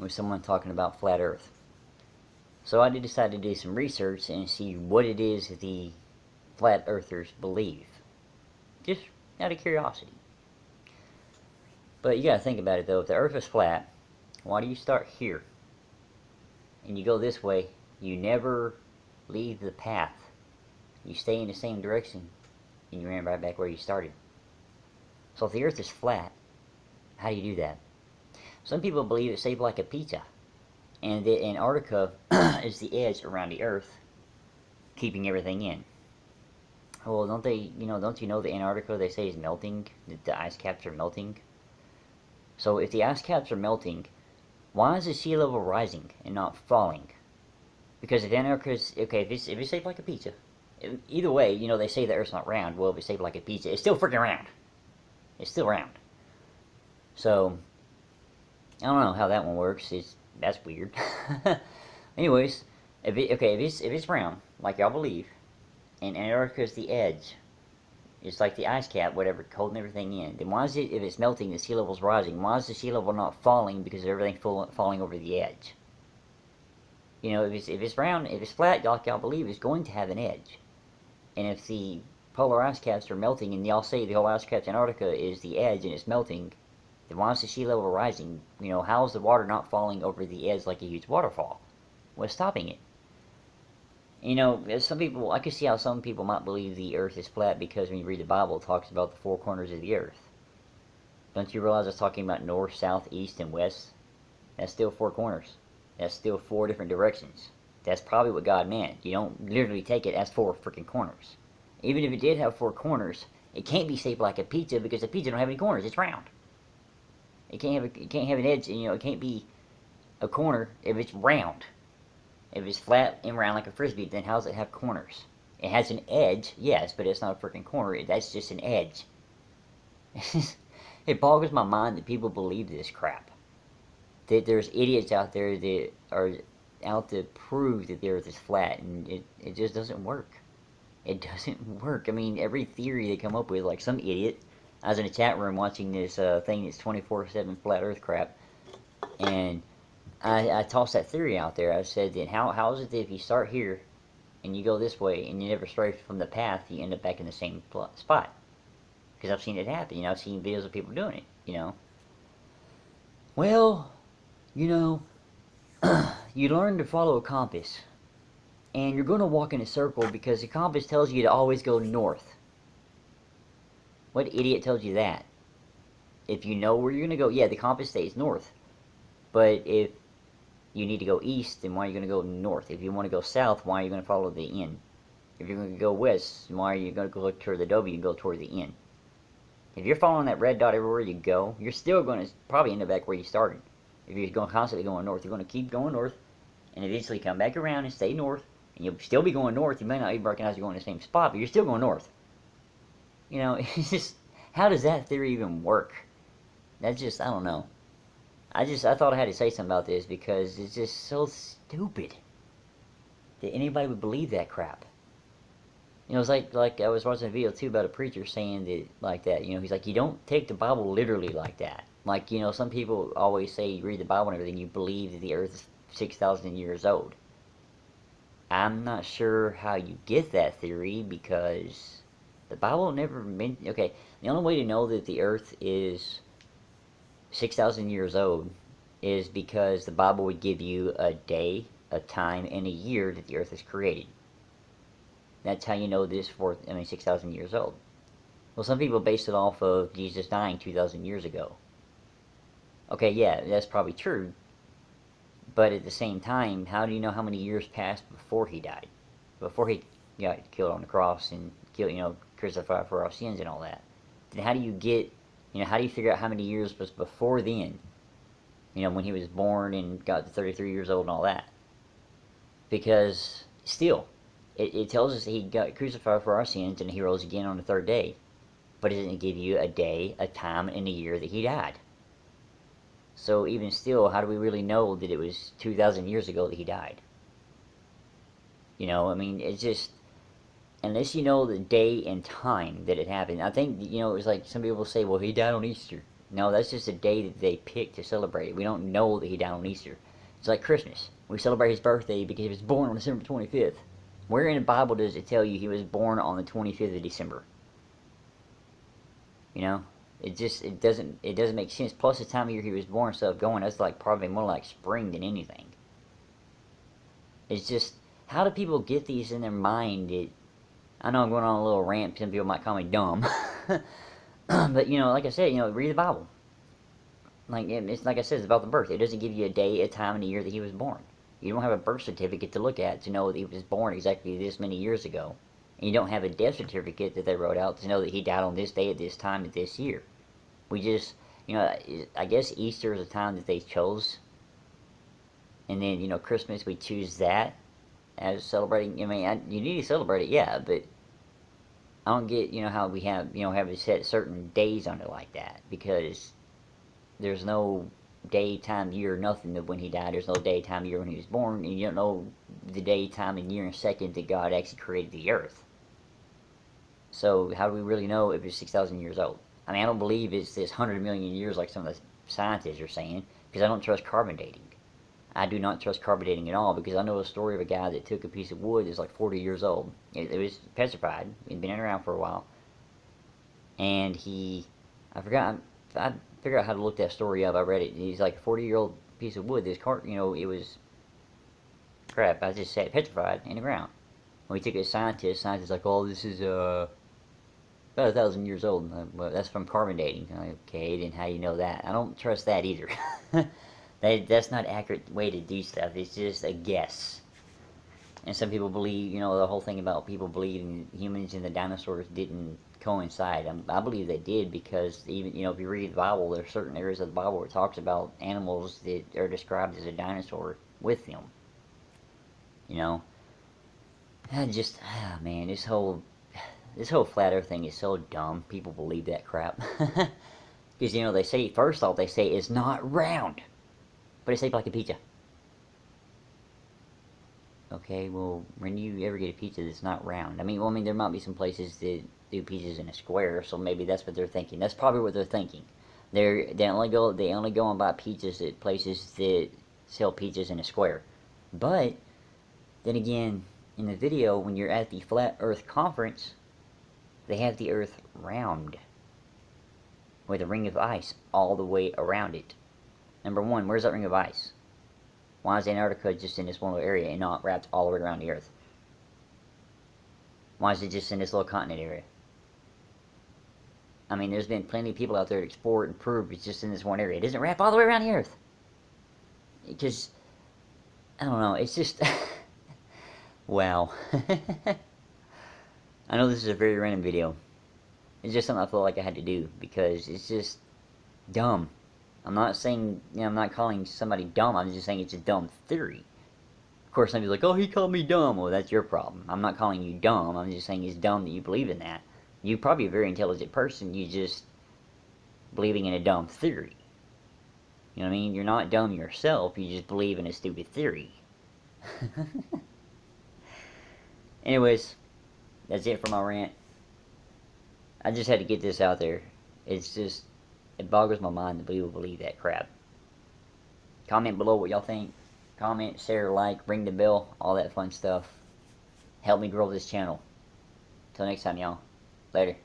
with someone talking about flat Earth. So I decided to do some research and see what it is that the flat earthers believe. Just out of curiosity. But you gotta think about it though. If the Earth is flat, why do you start here? And you go this way, you never leave the path. You stay in the same direction, and you ran right back where you started. So if the Earth is flat, how do you do that? Some people believe it's shaped like a pizza, and that Antarctica is the edge around the Earth, keeping everything in. Well, don't they, don't you know that Antarctica, they say, is melting, that the ice caps are melting? So if the ice caps are melting, why is the sea level rising and not falling? Because if Antarctica is, okay, if it's shaped like a pizza, either way, they say the Earth's not round. Well, if it's shaped like a pizza, it's still freaking round. It's still round. So, I don't know how that one works. That's weird. Anyways, if it's round, like y'all believe, and Antarctica is the edge, it's like the ice cap, whatever, holding everything in, then why is it, if it's melting, the sea level's rising, why is the sea level not falling because of everything falling over the edge? If it's round, if it's flat, like y'all believe, it's going to have an edge. And if the polar ice caps are melting, and y'all say the whole ice cap to Antarctica is the edge and it's melting, then why is the sea level rising? How is the water not falling over the edge like a huge waterfall? What's stopping it? Some people, I can see how some people might believe the Earth is flat because when you read the Bible, it talks about the four corners of the Earth. Don't you realize it's talking about north, south, east, and west? That's still four corners. That's still four different directions. That's probably what God meant. You don't literally take it as four freaking corners. Even if it did have four corners, it can't be shaped like a pizza because a pizza don't have any corners. It's round. It can't have an edge. It can't be a corner if it's round. If it's flat and round like a frisbee, then how does it have corners? It has an edge, yes, but it's not a freaking corner. That's just an edge. It boggles my mind that people believe this crap. That there's idiots out there that are out to prove that the Earth is flat, and it just doesn't work. It doesn't work. I mean, every theory they come up with, like some idiot. I was in a chat room watching this thing that's 24/7 flat Earth crap, and I tossed that theory out there. I said, then how is it that if you start here and you go this way and you never stray from the path, you end up back in the same spot? Because I've seen it happen. I've seen videos of people doing it. Well, you learn to follow a compass, and you're going to walk in a circle because the compass tells you to always go north. What idiot tells you that? If you know where you're going to go, yeah, the compass stays north. But if you need to go east, then why are you going to go north? If you want to go south, why are you going to follow the N? If you're going to go west, why are you going to go toward the W and go toward the N? If you're following that red dot everywhere you go, you're still going to probably end up back where you started. If you're constantly going north, you're going to keep going north, and eventually come back around and stay north, and you'll still be going north. You may not even recognize you're going to the same spot, but you're still going north. It's just, how does that theory even work? That's just, I don't know. I thought I had to say something about this because it's just so stupid that anybody would believe that crap. It's like I was watching a video too about a preacher saying that like that. He's like, you don't take the Bible literally like that. Like, some people always say you read the Bible and everything, you believe that the Earth is 6,000 years old. I'm not sure how you get that theory because the Bible never mentioned. Okay, the only way to know that the Earth is 6,000 years old is because the Bible would give you a day, a time, and a year that the Earth is created. That's how you know this 6,000 years old. Well, some people base it off of Jesus dying 2,000 years ago. Okay, yeah, that's probably true. But at the same time, how do you know how many years passed before he died? Before he got killed on the cross and crucified for our sins and all that. Then how do you get, how do you figure out how many years was before then? When he was born and got to 33 years old and all that. Because, still, it tells us that he got crucified for our sins and he rose again on the third day. But it doesn't give you a day, a time, and a year that he died. So even still, how do we really know that it was 2,000 years ago that he died? It's just, unless you know the day and time that it happened. I think, it was like some people say, well, he died on Easter. No, that's just a day that they picked to celebrate it. We don't know that he died on Easter. It's like Christmas. We celebrate his birthday because he was born on December 25th. Where in the Bible does it tell you he was born on the 25th of December? You know, it doesn't make sense. Plus the time of year he was born, stuff going, that's like probably more like spring than anything. It's just, how do people get these in their mind? I know I'm going on a little rant. Some people might call me dumb, but you know, like I said, you know, read the Bible. Like it's like I said, it's about the birth. It doesn't give you a day, a time, and a year that he was born. You don't have a birth certificate to look at to know that he was born exactly this many years ago. And you don't have a death certificate that they wrote out to know that he died on this day at this time at this year. We just, you know, I guess Easter is a time that they chose. And then, you know, Christmas, we choose that as celebrating. I mean, you need to celebrate it, yeah, but I don't get, you know, how we have, you know, have to set certain days on it like that. Because there's no day, time, year, nothing that when he died. There's no day, time, year when he was born. And you don't know the day, time, and year and second that God actually created the earth. So how do we really know if it's 6,000 years old? I mean, I don't believe it's this 100 million years like some of the scientists are saying, because I don't trust carbon dating. I do not trust carbon dating at all, because I know a story of a guy that took a piece of wood that's like 40 years old. It was petrified. It had been around for a while. And I figured out how to look that story up. I read it. He's like a 40-year-old piece of wood. This you know, it was, crap, I just said petrified in the ground. When we took it to scientists like, oh, this is, about 1,000 years old. Well, that's from carbon dating. Okay, then how do you know that? I don't trust that either. That's not an accurate way to do stuff. It's just a guess. And some people believe, you know, the whole thing about people believing humans and the dinosaurs didn't coincide. I believe they did, because even, you know, if you read the Bible, there are certain areas of the Bible where it talks about animals that are described as a dinosaur with them. You know, man, this whole flat earth thing is so dumb. People believe that crap. Because, you know, they say, first off, they say it's not round, but it's shaped like a pizza. Okay, well, when you ever get a pizza that's not round? I mean, there might be some places that do pizzas in a square, so maybe that's what they're thinking. That's probably what they're thinking. They only go and buy pizzas at places that sell pizzas in a square. But then again, in the video, when you're at the Flat Earth Conference, they have the Earth round, with a ring of ice all the way around it. Number one, where's that ring of ice? Why is Antarctica just in this one little area and not wrapped all the way around the Earth? Why is it just in this little continent area? I mean, there's been plenty of people out there to explore it and prove it's just in this one area. It doesn't wrap all the way around the Earth. Because, I don't know, it's just... wow. I know this is a very random video. It's just something I felt like I had to do, because it's just dumb. I'm not saying, you know, I'm not calling somebody dumb. I'm just saying it's a dumb theory. Of course, some people are like, oh, he called me dumb. Well, that's your problem. I'm not calling you dumb. I'm just saying it's dumb that you believe in that. You're probably a very intelligent person. You just believing in a dumb theory. You know what I mean? You're not dumb yourself. You just believe in a stupid theory. Anyways, that's it for my rant. I just had to get this out there. It's just, it boggles my mind that people believe that crap. Comment below what y'all think. Comment, share, like, ring the bell, all that fun stuff. Help me grow this channel. Till next time, y'all. Later.